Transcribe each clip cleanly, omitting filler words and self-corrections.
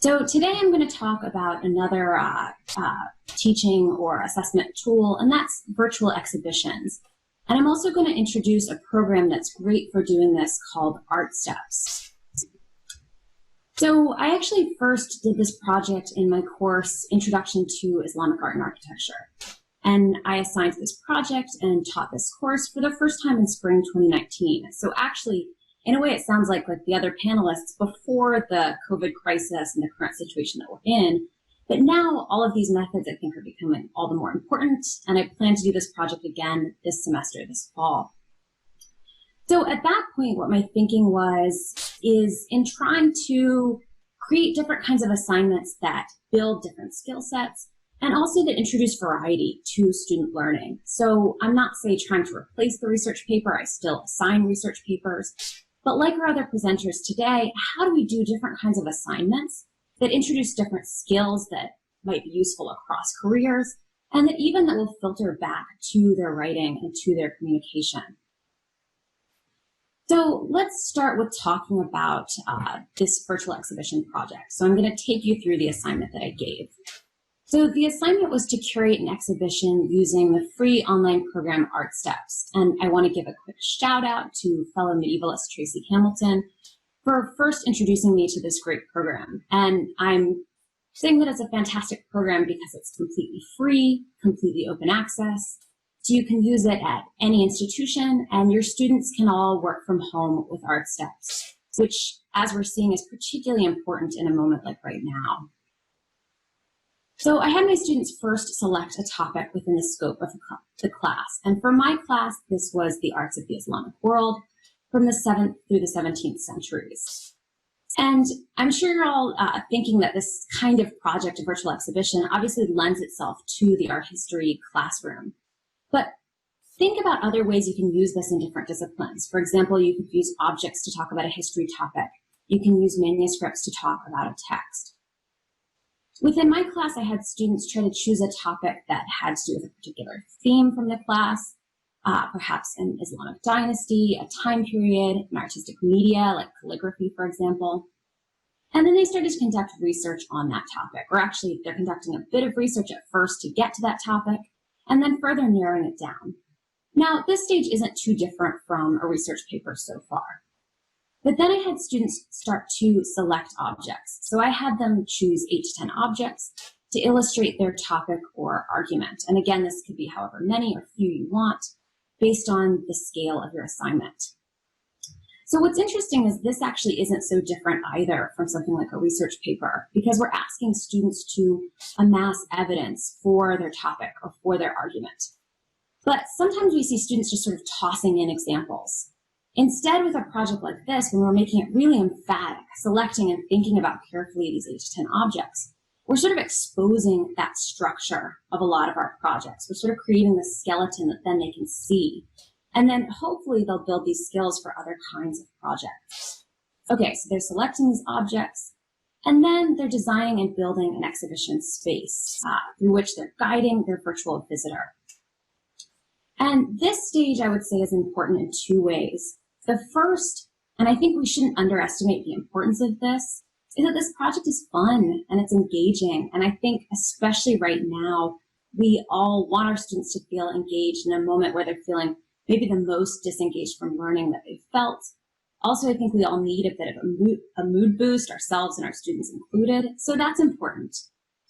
So today I'm going to talk about another teaching or assessment tool, and that's virtual exhibitions. And I'm also going to introduce a program that's great for doing this called Artsteps. So I actually first did this project in my course, Introduction to Islamic Art and Architecture. And I assigned this project and taught this course for the first time in spring 2019. So actually, in a way, it sounds like the other panelists before the COVID crisis and the current situation that we're in. But now all of these methods, I think, are becoming all the more important. And I plan to do this project again this semester, this fall. So at that point, what my thinking is in trying to create different kinds of assignments that build different skill sets and also that introduce variety to student learning. So I'm not, say, trying to replace the research paper. I still assign research papers. But like our other presenters today, how do we do different kinds of assignments that introduce different skills that might be useful across careers and that will filter back to their writing and to their communication? So let's start with talking about this virtual exhibition project. So I'm going to take you through the assignment that I gave. So the assignment was to curate an exhibition using the free online program Artsteps. And I want to give a quick shout out to fellow medievalist Tracy Hamilton for first introducing me to this great program. And I'm saying that it's a fantastic program because it's completely free, completely open access. So you can use it at any institution and your students can all work from home with Artsteps, which, as we're seeing, is particularly important in a moment like right now. So I had my students first select a topic within the scope of the class. And for my class, this was the arts of the Islamic world from the 7th through the 17th centuries. And I'm sure you're all thinking that this kind of project, a virtual exhibition, obviously lends itself to the art history classroom. But think about other ways you can use this in different disciplines. For example, you could use objects to talk about a history topic. You can use manuscripts to talk about a text. Within my class, I had students try to choose a topic that had to do with a particular theme from the class, perhaps an Islamic dynasty, a time period, an artistic media like calligraphy, for example. And then they started to conduct research on that topic, or actually they're conducting a bit of research at first to get to that topic, and then further narrowing it down. Now, this stage isn't too different from a research paper so far. But then I had students start to select objects. So I had them choose 8 to 10 objects to illustrate their topic or argument. And again, this could be however many or few you want based on the scale of your assignment. So what's interesting is this actually isn't so different either from something like a research paper, because we're asking students to amass evidence for their topic or for their argument. But sometimes we see students just sort of tossing in examples. Instead, with a project like this, when we're making it really emphatic, selecting and thinking about carefully these 8 to 10 objects, we're sort of exposing that structure of a lot of our projects. We're sort of creating the skeleton that then they can see. And then hopefully they'll build these skills for other kinds of projects. Okay, so they're selecting these objects, and then they're designing and building an exhibition space through which they're guiding their virtual visitor. And this stage, I would say, is important in 2 ways. The first, and I think we shouldn't underestimate the importance of this, is that this project is fun and it's engaging. And I think especially right now, we all want our students to feel engaged in a moment where they're feeling maybe the most disengaged from learning that they've felt. Also, I think we all need a bit of a mood boost, ourselves and our students included. So that's important.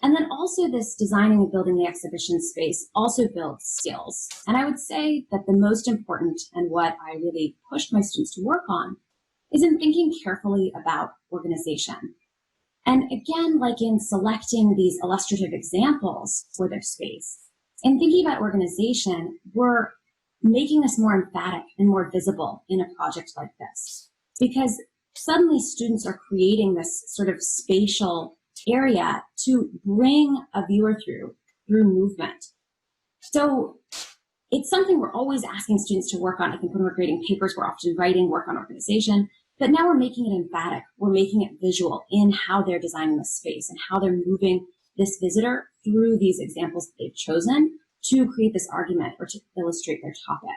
And then also this designing and building the exhibition space also builds skills. And I would say that the most important and what I really pushed my students to work on is in thinking carefully about organization. And again, like in selecting these illustrative examples for their space, in thinking about organization, we're making this more emphatic and more visible in a project like this. Because suddenly students are creating this sort of spatial area to bring a viewer through movement. So it's something we're always asking students to work on. I think when we're grading papers, we're often writing work on organization, but now we're making it emphatic. We're making it visual in how they're designing the space and how they're moving this visitor through these examples that they've chosen to create this argument or to illustrate their topic.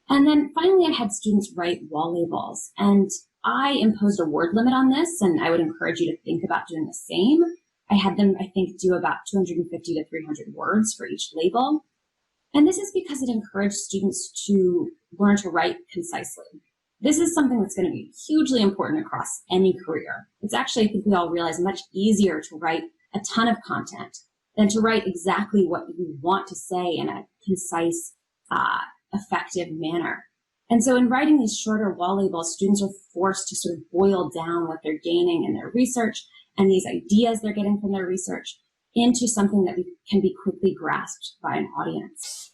And then finally, I had students write wall labels. And I imposed a word limit on this, and I would encourage you to think about doing the same. I had them, I think, do about 250 to 300 words for each label. And this is because it encouraged students to learn to write concisely. This is something that's going to be hugely important across any career. It's actually, I think we all realize, much easier to write a ton of content than to write exactly what you want to say in a concise, effective manner. And so in writing these shorter wall labels, students are forced to sort of boil down what they're gaining in their research and these ideas they're getting from their research into something that can be quickly grasped by an audience.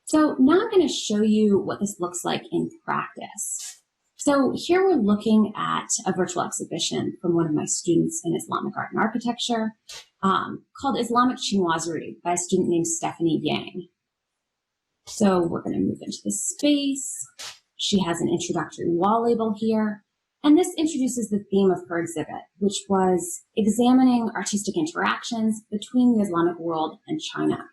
So now I'm going to show you what this looks like in practice. So here we're looking at a virtual exhibition from one of my students in Islamic art and architecture called Islamic Chinoiserie by a student named Stephanie Yang. So we're going to move into the space. She has an introductory wall label here. And this introduces the theme of her exhibit, which was examining artistic interactions between the Islamic world and China.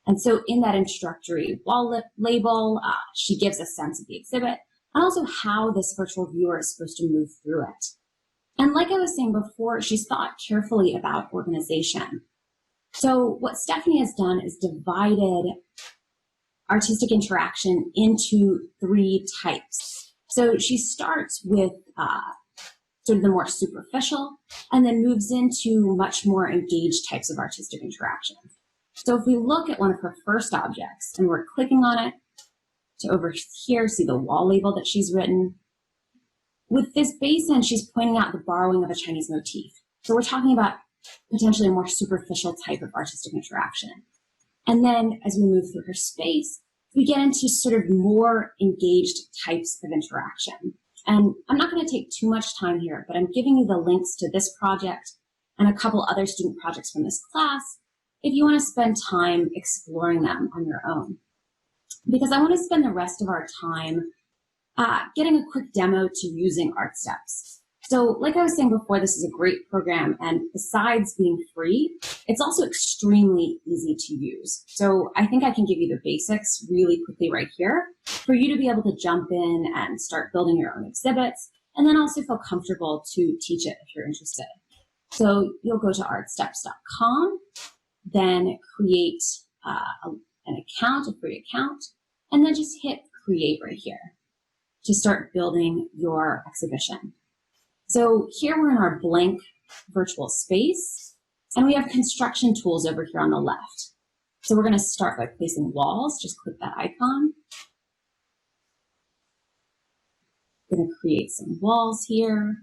And so in that introductory wall label, she gives a sense of the exhibit and also how this virtual viewer is supposed to move through it. And like I was saying before, she's thought carefully about organization. So what Stephanie has done is divided artistic interaction into 3 types. So she starts with sort of the more superficial and then moves into much more engaged types of artistic interaction. So if we look at one of her first objects and we're clicking on it to over here see the wall label that she's written, with this basin, she's pointing out the borrowing of a Chinese motif. So we're talking about potentially a more superficial type of artistic interaction. And then as we move through her space, we get into sort of more engaged types of interaction. And I'm not going to take too much time here, but I'm giving you the links to this project and a couple other student projects from this class if you want to spend time exploring them on your own. Because I want to spend the rest of our time getting a quick demo to using Artsteps. So like I was saying before, this is a great program, and besides being free, it's also extremely easy to use. So I think I can give you the basics really quickly right here for you to be able to jump in and start building your own exhibits, and then also feel comfortable to teach it if you're interested. So you'll go to artsteps.com, then create an account, a free account, and then just hit create right here to start building your exhibition. So here we're in our blank virtual space, and we have construction tools over here on the left. So we're going to start by placing walls. Just click that icon. I'm going to create some walls here.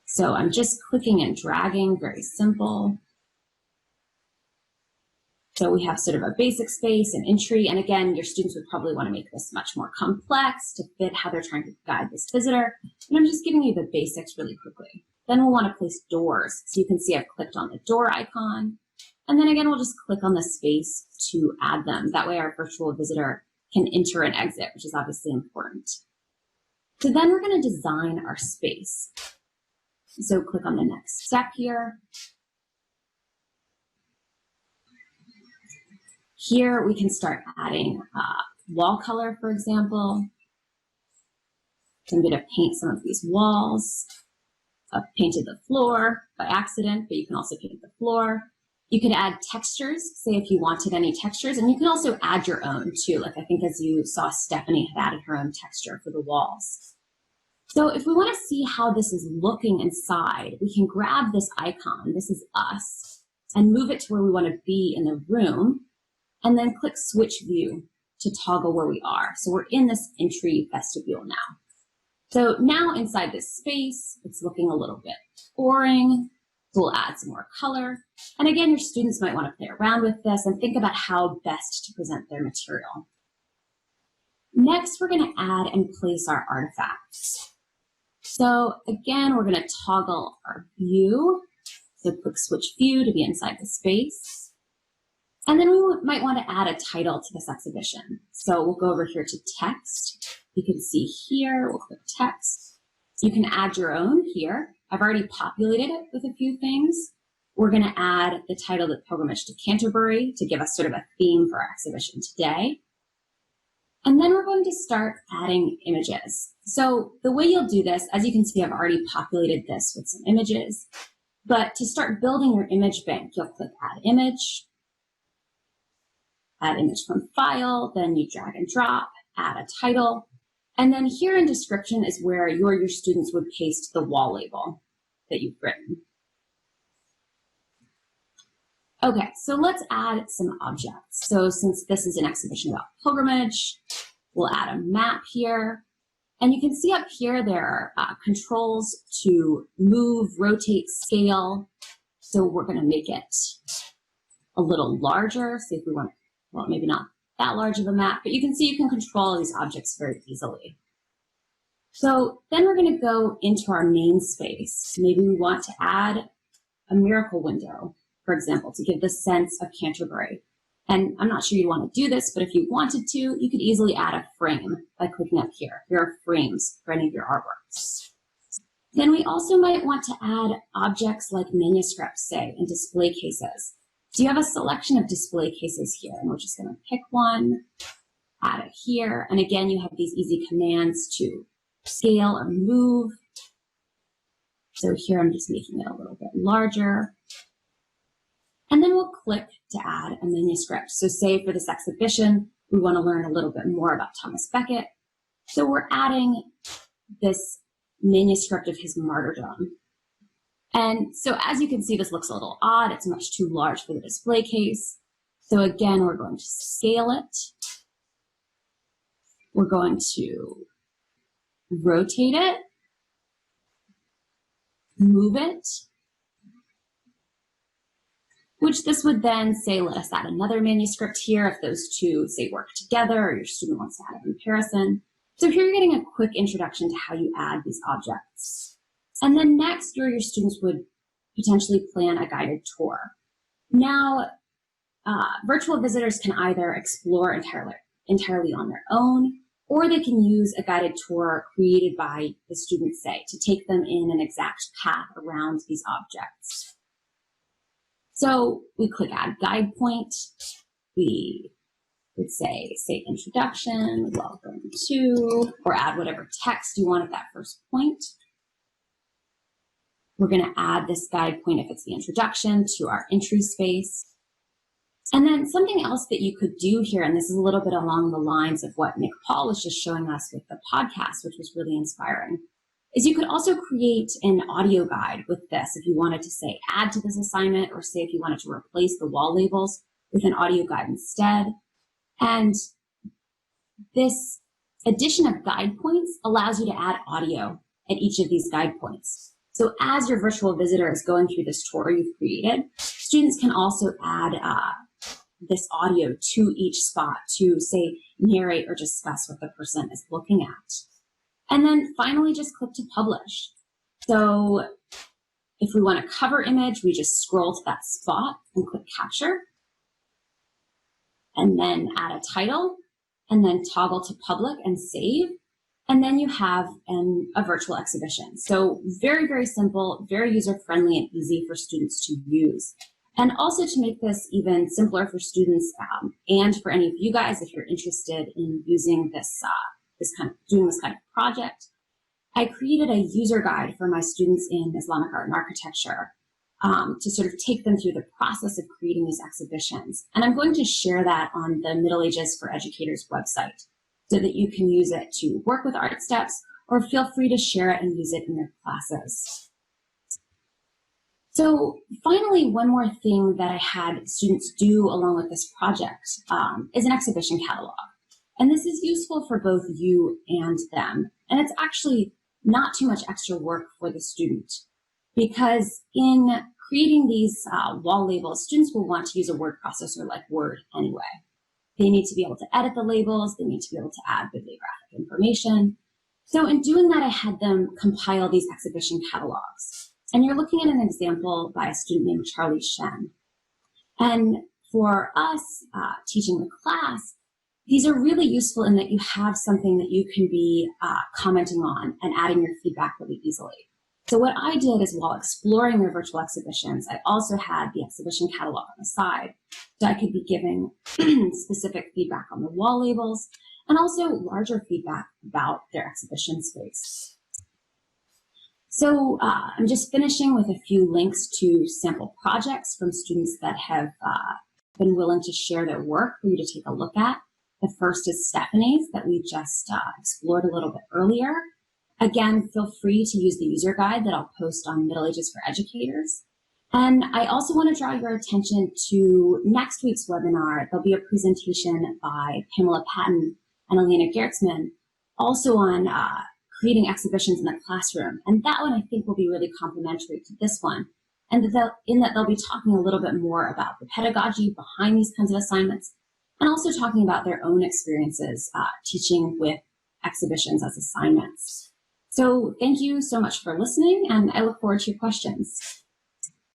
So I'm just clicking and dragging, very simple. So we have sort of a basic space, an entry, and again, your students would probably want to make this much more complex to fit how they're trying to guide this visitor. And I'm just giving you the basics really quickly. Then we'll want to place doors. So you can see I've clicked on the door icon. And then again, we'll just click on the space to add them. That way our virtual visitor can enter and exit, which is obviously important. So then we're going to design our space. So click on the next step here. Here we can start adding wall color, for example. So I'm going to paint some of these walls. I've painted the floor by accident, but you can also paint the floor. You can add textures, say if you wanted any textures, and you can also add your own too. Like I think as you saw, Stephanie had added her own texture for the walls. So if we want to see how this is looking inside, we can grab this icon, this is us, and move it to where we want to be in the room, and then click Switch View to toggle where we are. So we're in this entry vestibule now. So now inside this space, it's looking a little bit boring. So we'll add some more color. And again, your students might want to play around with this and think about how best to present their material. Next, we're going to add and place our artifacts. So again, we're going to toggle our view. So click Switch View to be inside the space. And then we might want to add a title to this exhibition. So we'll go over here to text. You can see here, we'll click text. You can add your own here. I've already populated it with a few things. We're going to add the title, The Pilgrimage to Canterbury, to give us sort of a theme for our exhibition today. And then we're going to start adding images. So the way you'll do this, as you can see, I've already populated this with some images. But to start building your image bank, you'll click Add Image from File, then you drag and drop, add a title. And then here in description is where your students would paste the wall label that you've written. Okay, so let's add some objects. So since this is an exhibition about pilgrimage, we'll add a map here. And you can see up here there are controls to move, rotate, scale. So we're going to make it a little larger. So if we want, well, maybe not that large of a map, but you can see you can control these objects very easily. So then we're going to go into our namespace. Maybe we want to add a miracle window, for example, to give the sense of Canterbury. And I'm not sure you want to do this, but if you wanted to, you could easily add a frame by clicking up here. Here are frames for any of your artworks. Then we also might want to add objects like manuscripts, say, in display cases. So you have a selection of display cases here, and we're just going to pick one, add it here. And again, you have these easy commands to scale or move. So here I'm just making it a little bit larger. And then we'll click to add a manuscript. So say for this exhibition, we want to learn a little bit more about Thomas Becket. So we're adding this manuscript of his martyrdom. And so as you can see, this looks a little odd. It's much too large for the display case. So again, we're going to scale it. We're going to rotate it, move it, which this would then say, let us add another manuscript here if those two, say, work together or your student wants to add a comparison. So here you're getting a quick introduction to how you add these objects. And then next, your students would potentially plan a guided tour. Now, virtual visitors can either explore entirely on their own, or they can use a guided tour created by the students, say, to take them in an exact path around these objects. So we click Add Guide Point. We would say introduction, welcome to, or add whatever text you want at that first point. We're going to add this guide point, if it's the introduction, to our entry space. And then something else that you could do here, and this is a little bit along the lines of what Nick Paul was just showing us with the podcast, which was really inspiring, is you could also create an audio guide with this if you wanted to, say, add to this assignment, or say if you wanted to replace the wall labels with an audio guide instead. And this addition of guide points allows you to add audio at each of these guide points. So as your virtual visitor is going through this tour you've created, students can also add this audio to each spot to, say, narrate or discuss what the person is looking at. And then finally, just click to publish. So if we want a cover image, we just scroll to that spot and click capture, and then add a title, and then toggle to public and save. And then you have a virtual exhibition. So very, very simple, very user-friendly and easy for students to use. And also to make this even simpler for students and for any of you guys, if you're interested in using doing this kind of project, I created a user guide for my students in Islamic art and architecture to sort of take them through the process of creating these exhibitions. And I'm going to share that on the Middle Ages for Educators website so that you can use it to work with Artsteps, or feel free to share it and use it in your classes. So finally, one more thing that I had students do along with this project is an exhibition catalog. And this is useful for both you and them. And it's actually not too much extra work for the student, because in creating these wall labels, students will want to use a word processor like Word anyway. They need to be able to edit the labels. They need to be able to add bibliographic information. So in doing that, I had them compile these exhibition catalogs. And you're looking at an example by a student named Charlie Shen. And for us teaching the class, these are really useful in that you have something that you can be commenting on and adding your feedback really easily. So what I did is, while exploring their virtual exhibitions, I also had the exhibition catalog on the side, so I could be giving specific feedback on the wall labels, and also larger feedback about their exhibition space. So I'm just finishing with a few links to sample projects from students that have been willing to share their work for you to take a look at. The first is Stephanie's that we just explored a little bit earlier. Again, feel free to use the user guide that I'll post on Middle Ages for Educators. And I also want to draw your attention to next week's webinar. There'll be a presentation by Pamela Patton and Alina Gertzman, also on creating exhibitions in the classroom. And that one I think will be really complementary to this one. And in that they'll be talking a little bit more about the pedagogy behind these kinds of assignments, and also talking about their own experiences teaching with exhibitions as assignments. So thank you so much for listening, and I look forward to your questions.